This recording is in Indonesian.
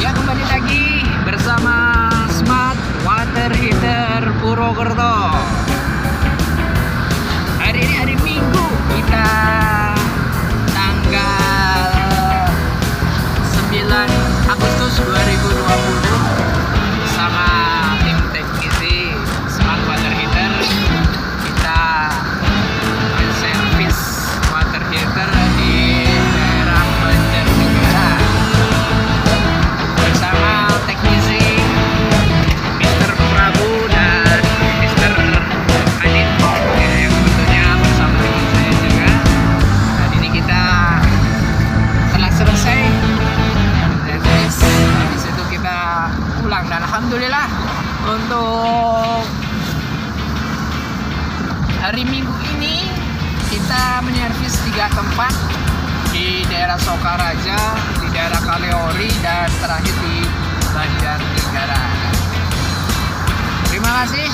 Ya, kembali lagi bersama Smart Water Heater Purwokerto. Hari ini hari Minggu, kita tanggal 9 Agustus 2020 sama tim teknisi Smart Water Heater. Kita servis water heater di daerah Banjarnegara bersama teknisi Mr. Prabu dan Mr. Adit, ya, yang tentunya bersama dengan saya juga. Dan ini kita telah selesai dan habis itu kita pulang, dan alhamdulillah untuk hari Minggu ini kita menyervis 3 tempat di daerah Sokaraja, di daerah Kaleori, dan terakhir di Banjarnegara. Terima kasih